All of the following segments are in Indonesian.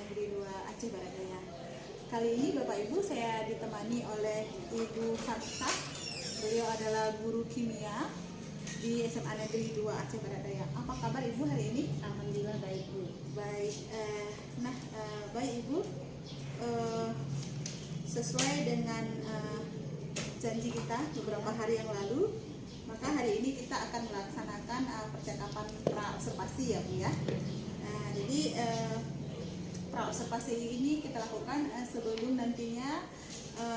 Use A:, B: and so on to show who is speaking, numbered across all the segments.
A: Negeri 2 Aceh Barat Daya. Kali ini Bapak Ibu saya ditemani oleh Ibu Farsa. Beliau adalah guru kimia di SMA Negeri 2 Aceh Barat Daya. Apa kabar Ibu hari ini?
B: Alhamdulillah baik Bu.
A: Baik. Baik Ibu. Sesuai dengan janji kita beberapa hari yang lalu, maka hari ini kita akan melaksanakan percakapan pra-observasi ya Bu ya. Jadi pra-observasi ini kita lakukan sebelum nantinya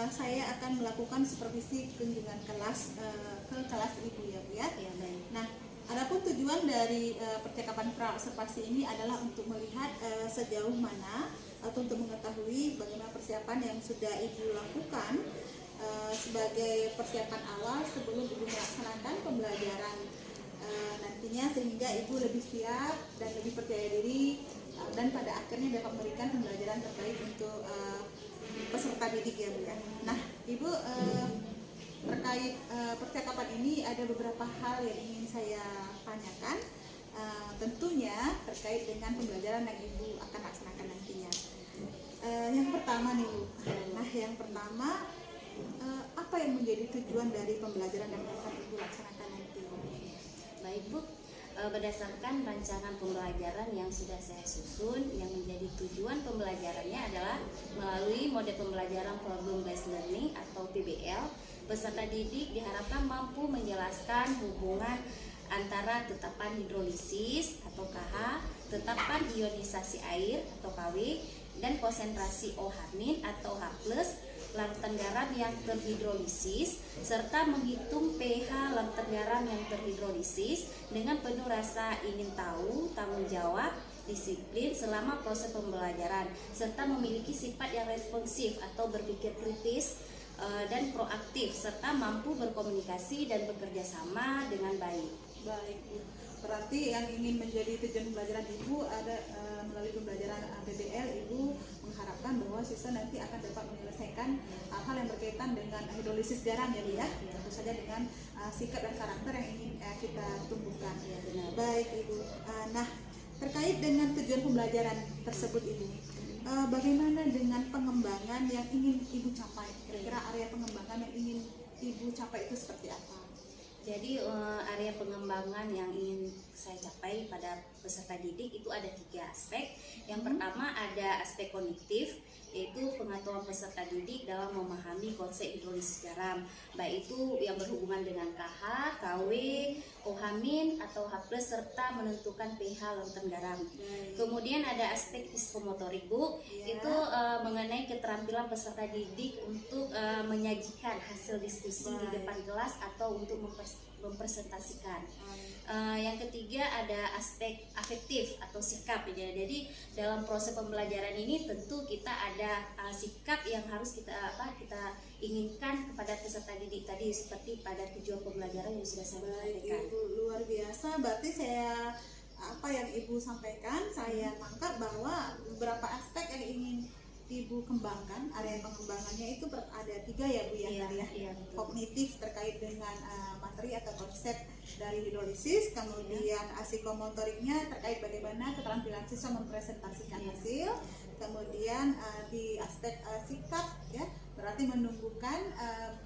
A: saya akan melakukan supervisi kunjungan kelas ke kelas Ibu ya Bu ya.
B: Ya baik.
A: Nah, adapun tujuan dari percakapan pra-observasi ini adalah untuk melihat sejauh mana atau untuk mengetahui bagaimana persiapan yang sudah Ibu lakukan sebagai persiapan awal sebelum Ibu melaksanakan pembelajaran nantinya, sehingga Ibu lebih siap dan lebih percaya diri dan pada akhirnya dapat memberikan pembelajaran terbaik untuk peserta didik ya Bu ya. Nah Ibu, terkait percakapan ini ada beberapa hal yang ingin saya tanyakan, tentunya terkait dengan pembelajaran yang Ibu akan laksanakan nantinya. Yang pertama nih Bu, yang pertama apa yang menjadi tujuan dari pembelajaran yang akan Ibu laksanakan nanti?
B: Baik Bu, berdasarkan rancangan pembelajaran yang sudah saya susun, yang menjadi tujuan pembelajarannya adalah melalui mode pembelajaran problem based learning atau PBL, peserta didik diharapkan mampu menjelaskan hubungan antara tetapan hidrolisis atau KH, tetapan ionisasi air atau KW, dan konsentrasi OH- atau H+, larutan garam yang terhidrolisis, serta menghitung pH larutan garam yang terhidrolisis dengan penuh rasa ingin tahu, tanggung jawab, disiplin selama proses pembelajaran, serta memiliki sifat yang responsif atau berpikir kritis dan proaktif, serta mampu berkomunikasi dan bekerja sama dengan baik.
A: Baik Bu, berarti yang ingin menjadi tujuan pembelajaran Ibu ada melalui pembelajaran PBL, Ibu mengharapkan bahwa siswa nanti akan dapat menyelesaikan hal yang berkaitan dengan hidrolisis garam ya Bu ya, tentu saja dengan sikap dan karakter yang ingin kita tumbuhkan.
B: Ya, benar.
A: Baik Ibu, nah terkait dengan tujuan pembelajaran tersebut Ibu, bagaimana dengan pengembangan yang ingin Ibu capai? Kira-kira area pengembangan yang ingin Ibu capai itu seperti apa?
B: Jadi area pengembangan yang ingin saya capai pada peserta didik itu ada 3 aspek. Yang pertama ada aspek kognitif, yaitu pengetahuan peserta didik dalam memahami konsep hidrolisis garam, baik itu yang berhubungan dengan KH, KW, OH- atau H+, serta menentukan pH larutan garam. Kemudian ada aspek psikomotorik Bu, itu mengenai keterampilan peserta didik untuk menyajikan hasil diskusi di depan kelas atau untuk mempresentasikan. Yang ketiga ada aspek afektif atau sikap ya. Jadi dalam proses pembelajaran ini tentu kita ada sikap yang harus kita inginkan kepada peserta didik tadi, seperti pada tujuan pembelajaran yang sudah saya sampaikan.
A: Ibu luar biasa, berarti apa yang Ibu sampaikan saya tangkap bahwa beberapa aspek yang ingin Ibu kembangkan, area pengembangannya itu ada 3 ya Bu ya.
B: Iya,
A: Kognitif terkait dengan materi atau konsep dari hidrolisis, kemudian psikomotoriknya terkait bagaimana keterampilan siswa mempresentasikan hasil, kemudian di aspek sikap ya, berarti menumbuhkan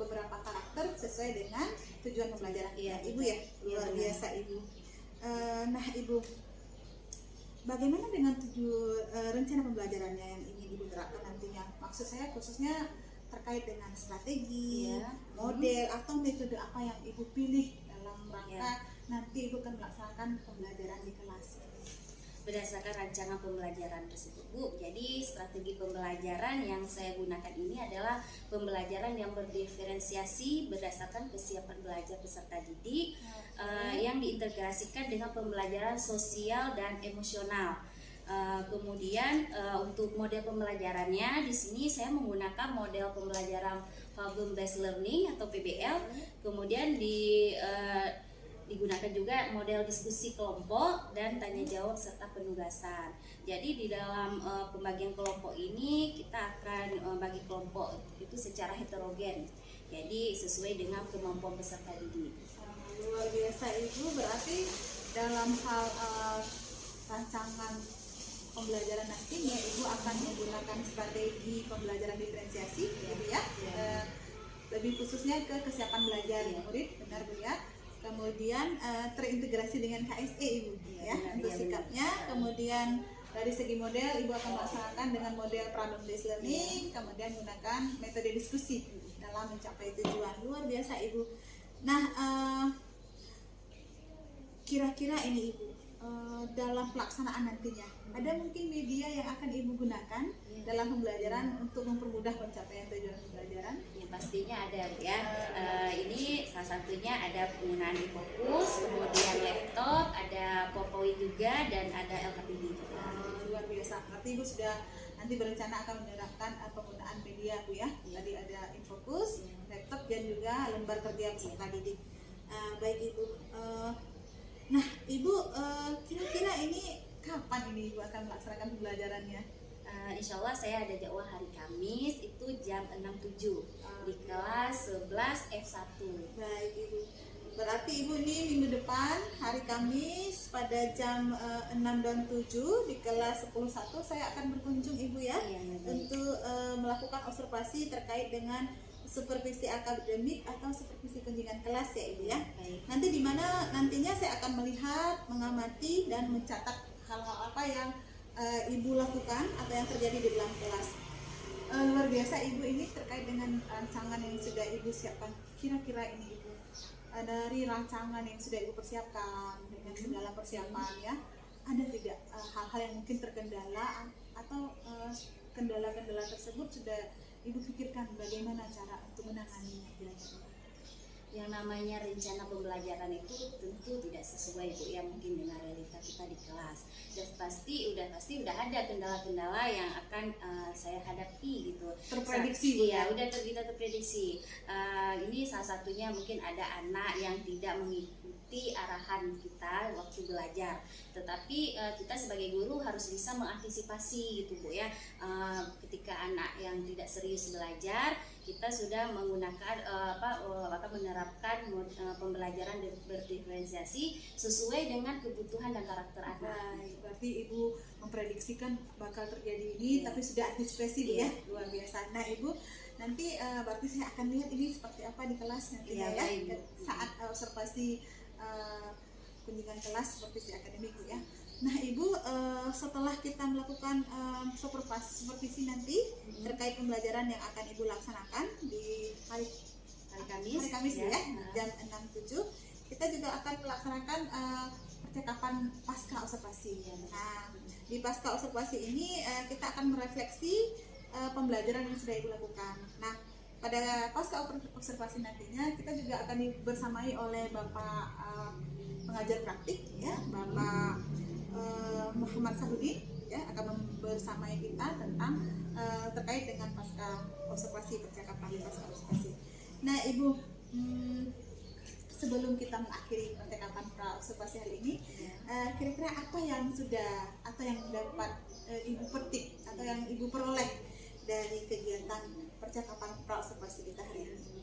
A: beberapa karakter sesuai dengan tujuan pembelajaran. Ibu ya, luar biasa Ibu. Nah Ibu, bagaimana dengan rencana pembelajarannya yang ingin Ibu terapkan nantinya? Maksud saya khususnya terkait dengan strategi, model atau metode apa yang Ibu pilih dalam rangka nanti Ibu akan melaksanakan pembelajaran di kelas.
B: Berdasarkan rancangan pembelajaran tersebut Bu, jadi strategi pembelajaran yang saya gunakan ini adalah pembelajaran yang berdiferensiasi berdasarkan kesiapan belajar peserta didik, yang diintegrasikan dengan pembelajaran sosial dan emosional. Kemudian untuk model pembelajarannya di sini saya menggunakan model pembelajaran problem based learning atau PBL. Kemudian digunakan juga model diskusi kelompok dan tanya jawab serta penugasan. Jadi di dalam pembagian kelompok ini kita akan bagi kelompok itu secara heterogen. Jadi sesuai dengan kemampuan peserta didik.
A: Luar biasa Ibu, berarti dalam hal rancangan pembelajaran nantinya Ibu akan menggunakan strategi pembelajaran diferensiasi, gitu ya. Lebih khususnya ke kesiapan belajar murid, benar Bu ya. Kemudian terintegrasi dengan KSE Ibu, ya, untuk sikapnya. Kemudian dari segi model, Ibu akan melaksanakan dengan model problem based learning, kemudian gunakan metode diskusi dalam mencapai tujuan. Luar biasa Ibu. Nah, kira-kira ini Ibu, dalam pelaksanaan nantinya, ada mungkin media yang akan Ibu gunakan dalam pembelajaran untuk mempermudah pencapaian tujuan pembelajaran?
B: Ya, pastinya ada ya. Ini salah satunya ada penggunaan e-fokus, kemudian laptop, ada PowerPoint juga, dan ada LKPD juga.
A: Luar biasa. Berarti Ibu sudah nanti berencana akan menerapkan penggunaan media Bu ya. Tadi ada e-fokus, laptop, dan juga lembar kerja peserta didik. Baik Ibu. Nah Ibu, kira-kira ini kapan ini Ibu akan melaksanakan pembelajarannya?
B: Insya Allah saya ada jadwal hari Kamis itu jam 6.7 di kelas 11 F1.
A: Baik Ibu. Berarti Ibu ini minggu depan hari Kamis pada jam 6 dan 7 di kelas 10.1 saya akan berkunjung Ibu ya, untuk melakukan observasi terkait dengan supervisi akademik atau supervisi kunjungan kelas ya Ibu ya. Nanti di mana nantinya saya akan melihat, mengamati, dan mencatat hal-hal apa yang Ibu lakukan atau yang terjadi di dalam kelas. Luar biasa Ibu, ini terkait dengan rancangan yang sudah Ibu siapkan. Kira-kira ini Ibu, dari rancangan yang sudah Ibu persiapkan dengan segala persiapan ya, ada tidak hal-hal yang mungkin terkendala atau kendala-kendala tersebut sudah Ibu pikirkan bagaimana cara untuk menanganinya kira-kira?
B: Yang namanya rencana pembelajaran itu tentu tidak sesuai Bu ya, mungkin dengan realita kita di kelas. Dan pasti udah ada kendala-kendala yang akan saya hadapi gitu.
A: Terprediksi Bu
B: ya?
A: Ya,
B: udah kita terprediksi. Ini salah satunya mungkin ada anak yang tidak mengikuti arahan kita waktu belajar. Tetapi kita sebagai guru harus bisa mengantisipasi gitu Bu ya. Ketika anak yang tidak serius belajar, kita sudah menggunakan menerapkan pembelajaran berdiferensiasi sesuai dengan kebutuhan dan karakter anak.
A: Baik, berarti Ibu memprediksikan bakal terjadi ini, tapi sudah antisipasi Bu ya. Luar biasa. Nah Ibu, nanti berarti saya akan lihat ini seperti apa di kelas nantinya ya, saat observasi kunjungan kelas supervisi akademik Bu ya. Nah Ibu, setelah kita melakukan supervisi nanti terkait pembelajaran yang akan Ibu laksanakan di hari Kamis ya, jam 6.7, kita juga akan melaksanakan percakapan pasca observasi. Nah, di pasca observasi ini kita akan merefleksi pembelajaran yang sudah Ibu lakukan. Nah, pada pasca observasi nantinya kita juga akan dibersamai oleh Bapak pengajar praktik ya, Bapak Muhammad Sahudi ya, akan bersamai kita tentang terkait dengan pasca observasi, percakapan pasca observasi. Nah Ibu, sebelum kita mengakhiri percakapan pra observasi hari ini, kira-kira apa yang sudah atau yang dapat Ibu petik atau yang Ibu peroleh dari kegiatan percakapan pra observasi kita hari ini?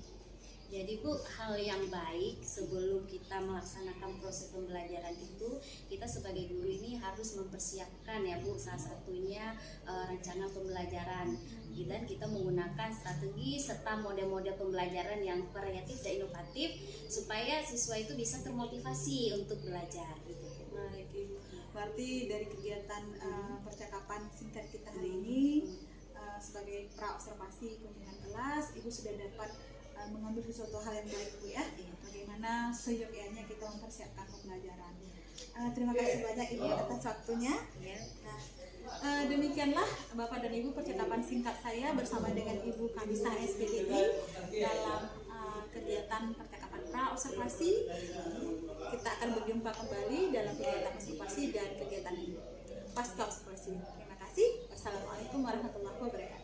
B: Jadi Bu, hal yang baik sebelum kita melaksanakan proses pembelajaran itu, kita sebagai guru ini harus mempersiapkan ya Bu, salah satunya rancangan pembelajaran. Dan kita menggunakan strategi serta model-model pembelajaran yang variatif dan inovatif supaya siswa itu bisa termotivasi untuk belajar gitu.
A: Baik Ibu, berarti dari kegiatan percakapan singkat kita hari ini sebagai pra observasi kunjungan kelas, Ibu sudah dapat mengambil sesuatu hal yang baik Bu ya, bagaimana seyogyanya kita mempersiapkan pembelajaran. Terima kasih banyak Ibu atas waktunya. Nah, demikianlah Bapak dan Ibu percakapan singkat saya bersama dengan Ibu Kamisah SPDI dalam kegiatan percakapan pra observasi. Kita akan berjumpa kembali dalam kegiatan observasi dan kegiatan pasca observasi. Terima kasih. Wassalamualaikum warahmatullahi wabarakatuh.